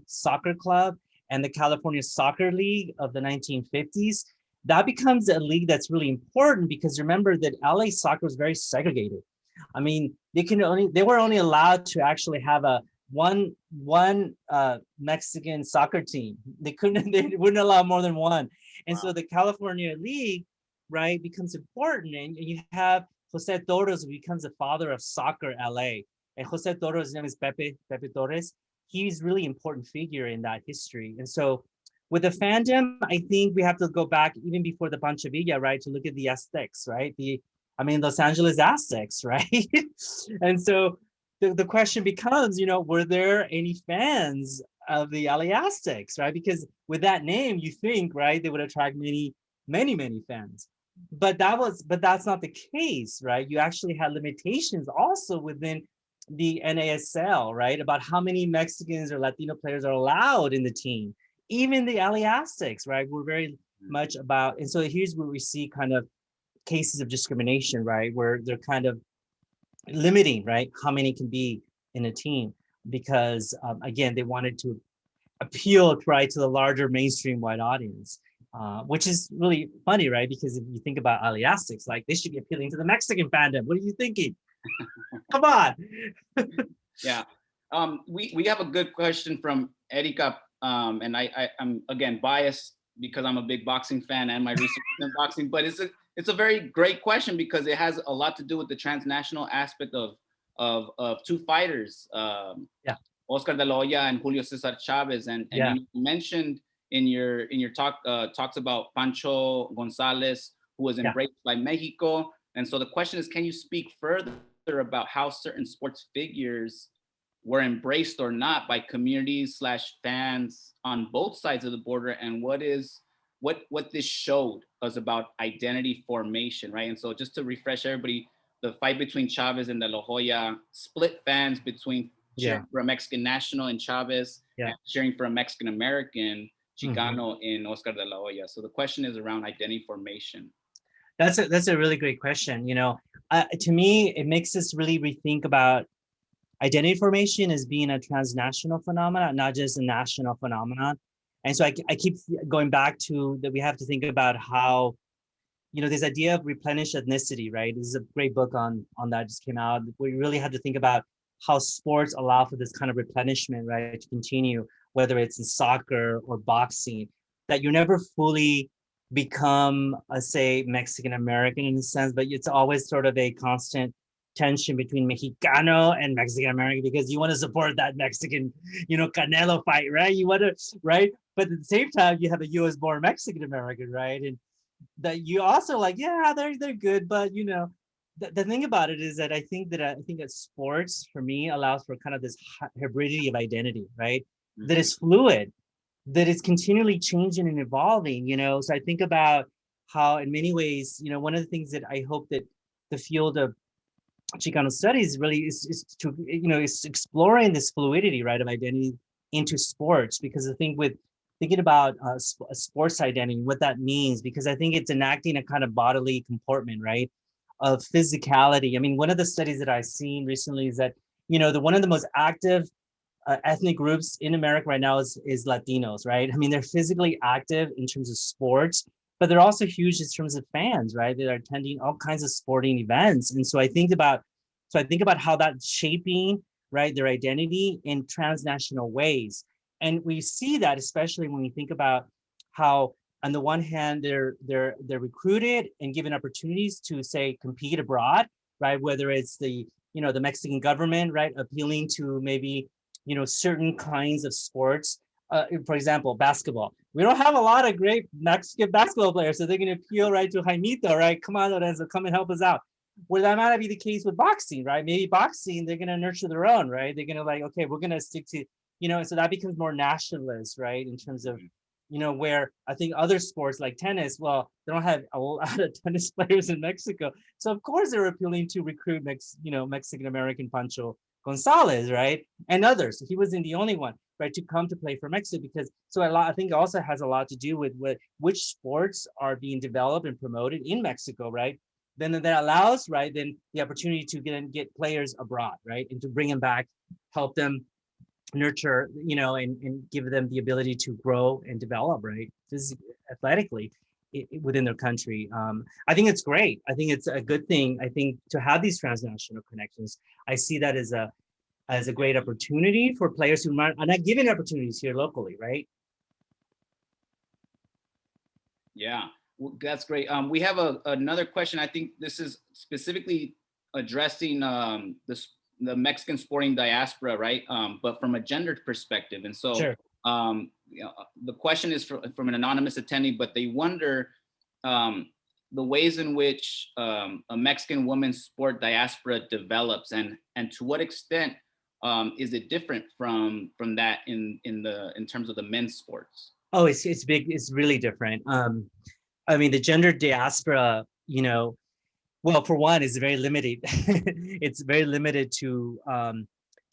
Soccer Club, and the California Soccer League of the 1950s. That becomes a league that's really important because remember that LA soccer was very segregated. I mean, they were only allowed to actually have a one Mexican soccer team. They wouldn't allow more than one. And so the California League, right, becomes important. And you have Jose Torres, who becomes the father of soccer LA. And Jose Torres, his name is Pepe Torres. He's a really important figure in that history. And so with the fandom, I think we have to go back even before the Pancho Villa, right, to look at the Aztecs, right? Los Angeles Aztecs, right? And so the question becomes, you know, were there any fans of the LA Aztecs, right? Because with that name, you think, right, they would attract many fans. But that's not the case, right? You actually had limitations also within the NASL, right? About how many Mexicans or Latino players are allowed in the team. Even the LA Aztecs, right? We're very much about, and so here's where we see kind of cases of discrimination, right? Where they're kind of limiting, right? How many can be in a team because again, they wanted to appeal, right, to the larger mainstream white audience, which is really funny, right? Because if you think about LA Aztecs, like they should be appealing to the Mexican fandom. What are you thinking? Come on. Yeah. We have a good question from Erika, and I'm again biased because I'm a big boxing fan and my research in boxing, but it's a very great question because it has a lot to do with the transnational aspect of two fighters, Oscar de la Hoya and Julio Cesar Chavez, and you mentioned in your talk talks about Pancho Gonzalez, who was embraced by Mexico. And so the question is, can you speak further about how certain sports figures were embraced or not by communities / fans on both sides of the border, and what this showed us about identity formation, right? And so just to refresh everybody, the fight between Chavez and De La Hoya split fans between cheering for a Mexican national in Chavez and cheering for a Mexican American Chicano in Oscar de la Hoya. So the question is around identity formation. That's a really great question. You know, to me, it makes us really rethink about identity formation as being a transnational phenomenon, not just a national phenomenon. And so I keep going back to that we have to think about how, you know, this idea of replenished ethnicity, right? This is a great book on that just came out. We really have to think about how sports allow for this kind of replenishment, right, to continue, whether it's in soccer or boxing, that you never fully become, say, Mexican American in a sense, but it's always sort of a constant tension between Mexicano and Mexican American, because you want to support that Mexican, Canelo fight, right? You want to, right? But at the same time, you have a U.S. born Mexican American, right? And that you also like, yeah, they're good, but the thing about it is that I think that sports for me allows for kind of this hybridity of identity, right? That is fluid, that is continually changing and evolving, So I think about how, in many ways, one of the things that I hope that the field of Chicano studies really is to, is exploring this fluidity, right, of identity into sports, because I think with thinking about sports identity, what that means, because I think it's enacting a kind of bodily comportment, right, of physicality. I mean, one of the studies that I've seen recently is that, one of the most active ethnic groups in America right now is Latinos, right? I mean, they're physically active in terms of sports, but they're also huge in terms of fans, right? They're attending all kinds of sporting events. And so I think about how that's shaping, right, their identity in transnational ways. And we see that especially when we think about how, on the one hand, they're recruited and given opportunities to, say, compete abroad, right? Whether it's the Mexican government, right, appealing to maybe certain kinds of sports. For example, basketball. We don't have a lot of great Mexican basketball players, so they're going to appeal, right, to Jaimito, right? Come on, Lorenzo, come and help us out. Where that might not be the case with boxing, right? Maybe boxing, they're going to nurture their own, right? They're going to okay, we're going to stick to, so that becomes more nationalist, right? In terms of, where I think other sports like tennis, well, they don't have a lot of tennis players in Mexico. So of course they're appealing to recruit Mexican American Pancho Gonzalez, right? And others. He wasn't the only one, right, to come to play for Mexico, because I think also has a lot to do with which sports are being developed and promoted in Mexico, right? Then that allows, right, then the opportunity to get players abroad, right, and to bring them back, help them nurture, and give them the ability to grow and develop, right, athletically within their country. I think it's great. I think it's a good thing. I think to have these transnational connections, I see that as a great opportunity for players who are not given opportunities here locally, right? Yeah, well, that's great. We have another question. I think this is specifically addressing the Mexican sporting diaspora, right? But from a gender perspective. And so Sure. The question is from an anonymous attendee, but they wonder the ways in which a Mexican women's sport diaspora develops, and to what extent is it different from that in terms of the men's sports? Oh, it's big. It's really different. I mean, the gender diaspora, well, for one, is very limited. It's very limited to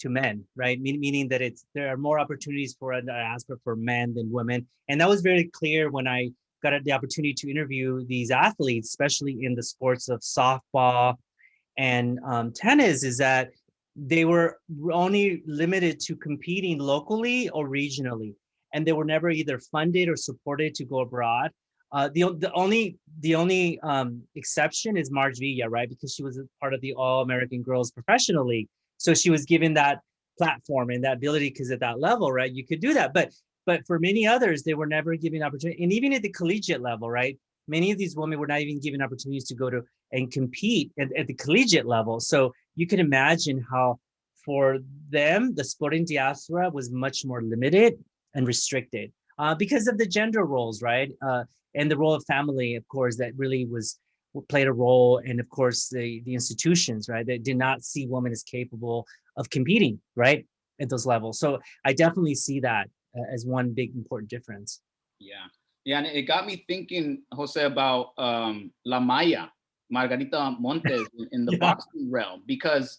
men, right? Meaning that there are more opportunities for a diaspora for men than women. And that was very clear when I got the opportunity to interview these athletes, especially in the sports of softball and tennis, is that they were only limited to competing locally or regionally. And they were never either funded or supported to go abroad. The only exception is Marge Villa, right? Because she was a part of the All-American Girls Professional League. So she was given that platform and that ability, because at that level, right, you could do that. But for many others, they were never given opportunity. And even at the collegiate level, right, many of these women were not even given opportunities to go to and compete at the collegiate level. So you can imagine how for them, the sporting diaspora was much more limited and restricted because of the gender roles, right? And the role of family, of course, that really played a role. And of course, the institutions, right, that did not see women as capable of competing, right, at those levels. So I definitely see that as one big important difference. Yeah, and it got me thinking, Jose, about La Maya, Margarita Montes, in the boxing realm, because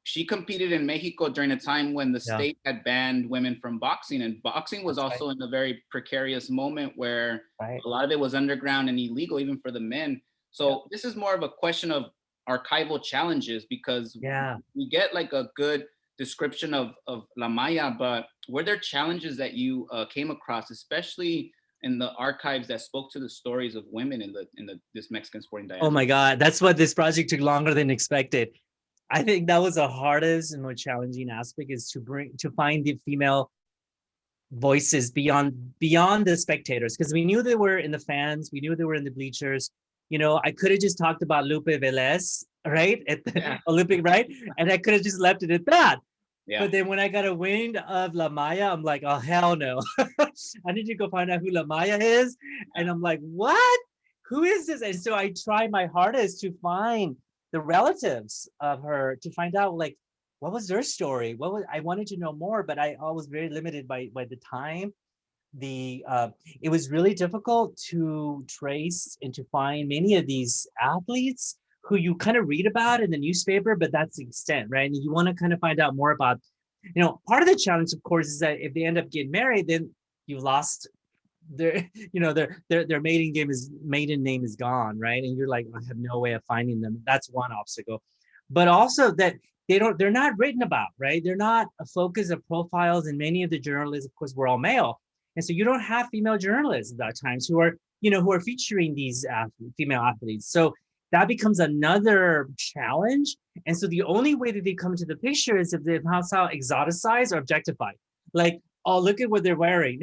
she competed in Mexico during a time when the state had banned women from boxing, and boxing was also in a very precarious moment where a lot of it was underground and illegal, even for the men. So this is more of a question of archival challenges, because we get like a good description of La Maya, but were there challenges that you came across, especially in the archives that spoke to the stories of women in this Mexican sporting diaspora? Oh my God, that's what this project took longer than expected. I think that was the hardest and most challenging aspect, is to find the female voices beyond the spectators, because we knew they were in the fans, we knew they were in the bleachers, I could have just talked about Lupe Velez, right, at the Yeah. Olympic, right, and I could have just left it at that. Yeah. But then when I got a wind of La Maya, I'm like, oh hell no! I need to go find out who La Maya is, and I'm like, what? Who is this? And so I tried my hardest to find the relatives of her, to find out like what was their story. I wanted to know more, but I was very limited by the time. It was really difficult to trace and to find many of these athletes who you kind of read about in the newspaper, but that's the extent, right? And you want to kind of find out more about, part of the challenge, of course, is that if they end up getting married, then you lost their, their maiden name is gone, right? And you're like, I have no way of finding them. That's one obstacle. But also that they're not written about, right? They're not a focus of profiles, and many of the journalists, of course, were all male. And so you don't have female journalists at times who are featuring these female athletes. So that becomes another challenge. And so the only way that they come into the picture is if they're somehow exoticized or objectified. Like, oh, look at what they're wearing.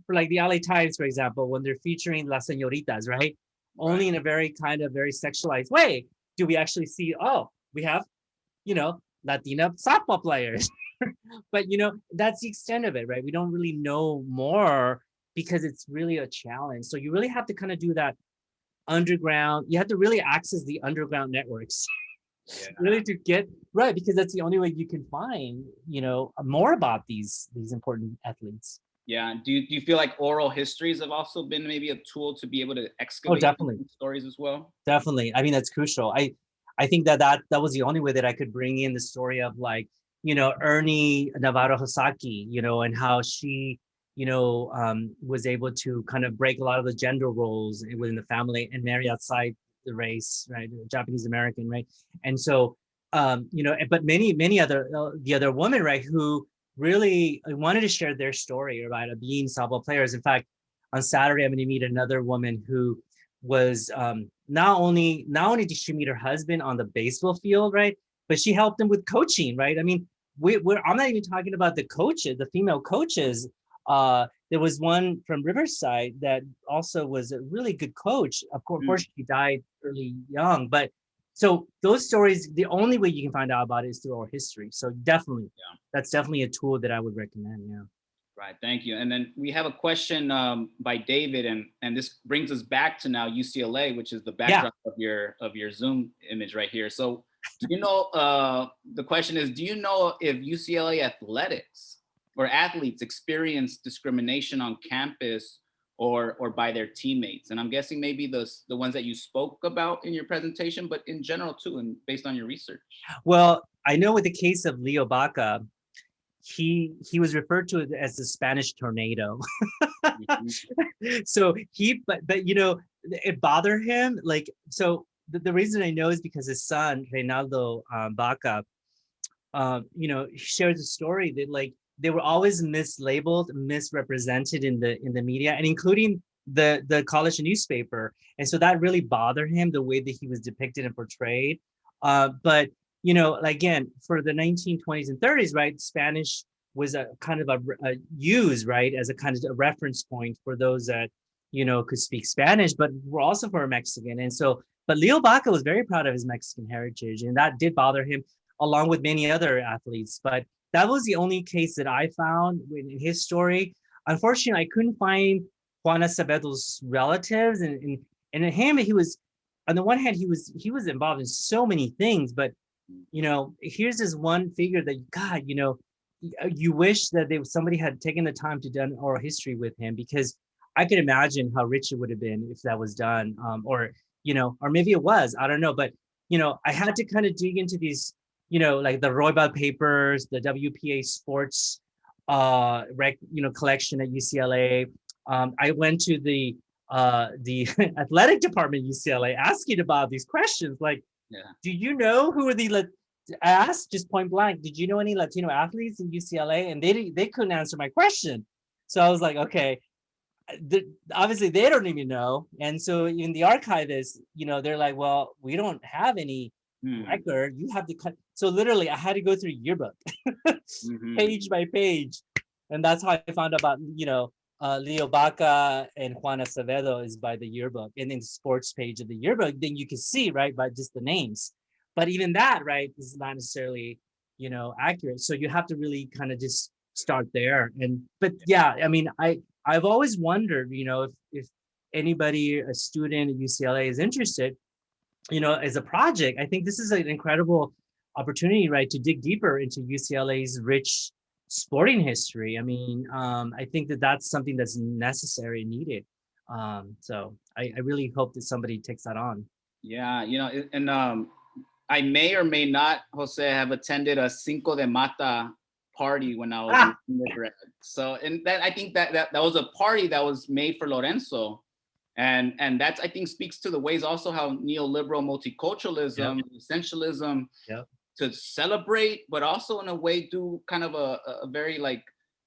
For like the LA Times, for example, when they're featuring las señoritas, right? Only in a very sexualized way do we actually see, oh, we have, Latina softball players. But that's the extent of it, right? We don't really know more because it's really a challenge. So you really have to kind of do that underground. You have to really access the underground networks, really to get right, because that's the only way you can find more about these important athletes. Yeah. Do you feel like oral histories have also been maybe a tool to be able to excavate stories as well? Definitely. I mean, that's crucial. I think that was the only way that I could bring in the story of like, Ernie Navarro Hosaki, and how she, was able to kind of break a lot of the gender roles within the family and marry outside the race, right? Japanese American, right? And so, but many other, the other women, right, who really wanted to share their story, right, of being softball players. In fact, on Saturday, I'm going to meet another woman who was not only did she meet her husband on the baseball field, right, but she helped him with coaching, right? I mean, I'm not even talking about the coaches, the female coaches. There was one from Riverside that also was a really good coach. Of course, she died early young, but so those stories, the only way you can find out about it is through our history. So definitely, that's definitely a tool that I would recommend. Yeah. Right. Thank you. And then we have a question by David, and this brings us back to now UCLA, which is the backdrop of your Zoom image right here. So do you know, the question is, do you know if UCLA athletics or athletes experience discrimination on campus or by their teammates? And I'm guessing maybe the ones that you spoke about in your presentation, but in general too, and based on your research. Well, I know with the case of Leo Baca, he was referred to as the Spanish tornado. So but it bothered him. Like, so the reason I know is because his son, Reynaldo Baca, he shares a story that like they were always mislabeled, misrepresented in the media, and including the college newspaper. And so that really bothered him, the way that he was depicted and portrayed. But again, for the 1920s and 30s, right, Spanish was a kind of a used, right, as a kind of a reference point for those that could speak Spanish, but were also for a Mexican. And so, but Leo Baca was very proud of his Mexican heritage, and that did bother him, along with many other athletes. But that was the only case that I found in his story. Unfortunately, I couldn't find Juana Savedo's relatives, and him, he was, on the one hand, he was involved in so many things, but here's this one figure that, God, you wish that somebody had taken the time to done oral history with him, because I could imagine how rich it would have been if that was done, or maybe it was, I don't know. But, I had to kind of dig into these, like the Roybal papers, the WPA sports, collection at UCLA. I went to the athletic department at UCLA asking about these questions, like, do you know who are I asked just point blank, did you know any Latino athletes in UCLA? And they couldn't answer my question. So I was like, okay, obviously they don't even know. And so in the archivists, they're like, well, we don't have any record. You have to cut. So literally I had to go through yearbook page by page. And that's how I found out about, Leo Baca and Juana Savedo is by the yearbook, and in the sports page of the yearbook, then you can see, right, by just the names. But even that, right, is not necessarily, accurate. So you have to really kind of just start there. But yeah, I mean, I've always wondered, if anybody, a student at UCLA is interested, as a project, I think this is an incredible opportunity, right, to dig deeper into UCLA's rich sporting history. I mean, I think that that's something that's necessary and needed. So I really hope that somebody takes that on. Yeah, and I may or may not, Jose, have attended a Cinco de Mata party when I was in undergrad. So, and that I think that was a party that was made for Lorenzo. And that, I think, speaks to the ways also how neoliberal multiculturalism, essentialism, to celebrate, but also in a way do kind of a very like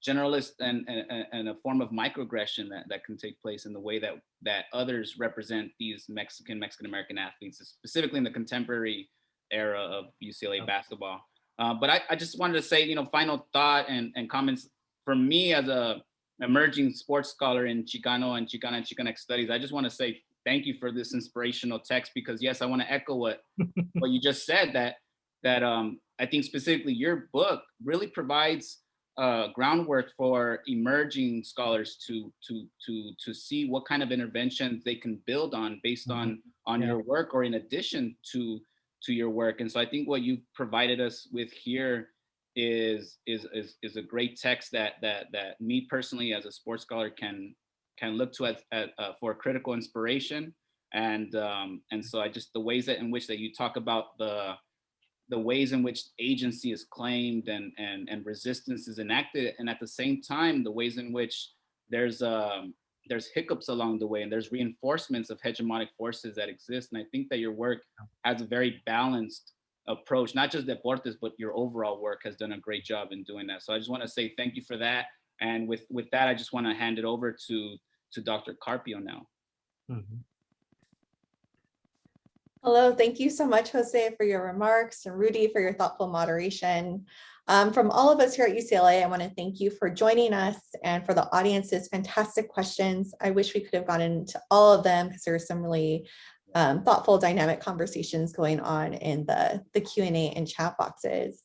generalist and a form of microaggression that can take place in the way that others represent these Mexican American athletes, specifically in the contemporary era of UCLA basketball. But I just wanted to say, final thought and comments for me as a emerging sports scholar in Chicano and Chicanx studies. I just want to say thank you for this inspirational text, because yes, I want to echo what you just said, that I think specifically your book really provides groundwork for emerging scholars to see what kind of interventions they can build on based on your work, or in addition to your work. And so I think what you provided us with here is a great text that me personally as a sports scholar can look to for critical inspiration. And so I just, the ways in which that you talk about the ways in which agency is claimed and resistance is enacted, and at the same time the ways in which there's hiccups along the way, and there's reinforcements of hegemonic forces that exist. And I think that your work has a very balanced approach, not just Deportes, but your overall work has done a great job in doing that. So I just want to say thank you for that. And with that, I just want to hand it over to Dr. Carpio now. Hello, thank you so much, Jose, for your remarks, and Rudy for your thoughtful moderation. From all of us here at UCLA, I want to thank you for joining us, and for the audience's fantastic questions. I wish we could have gone into all of them, because there are some really thoughtful, dynamic conversations going on in the Q&A and chat boxes.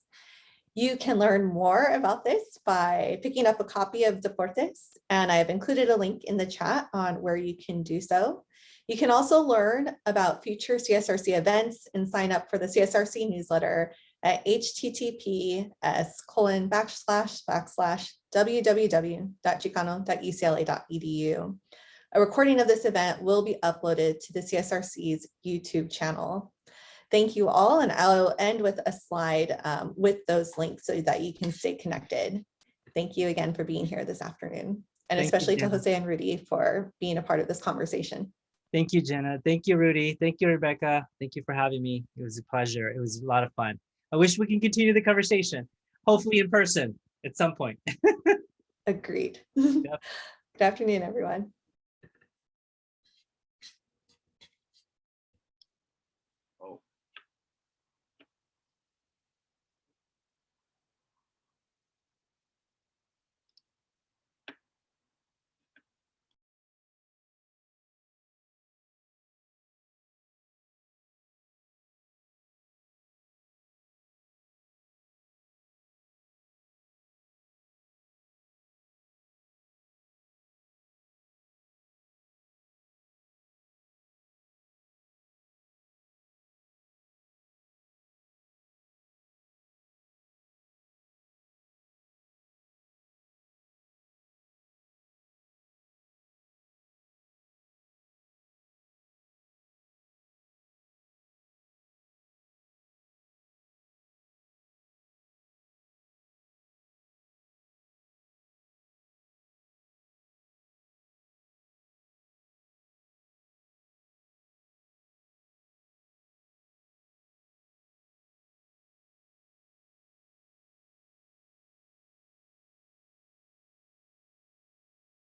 You can learn more about this by picking up a copy of Deportes, and I have included a link in the chat on where you can do so. You can also learn about future CSRC events and sign up for the CSRC newsletter at https://www.chicano.ucla.edu. A recording of this event will be uploaded to the CSRC's YouTube channel. Thank you all, and I'll end with a slide with those links so that you can stay connected. Thank you again for being here this afternoon, and especially to Jose and Rudy for being a part of this conversation. Thank you, Jenna. Thank you, Rudy. Thank you, Rebecca. Thank you for having me. It was a pleasure. It was a lot of fun. I wish we can continue the conversation, hopefully in person at some point. Agreed. Good afternoon, everyone.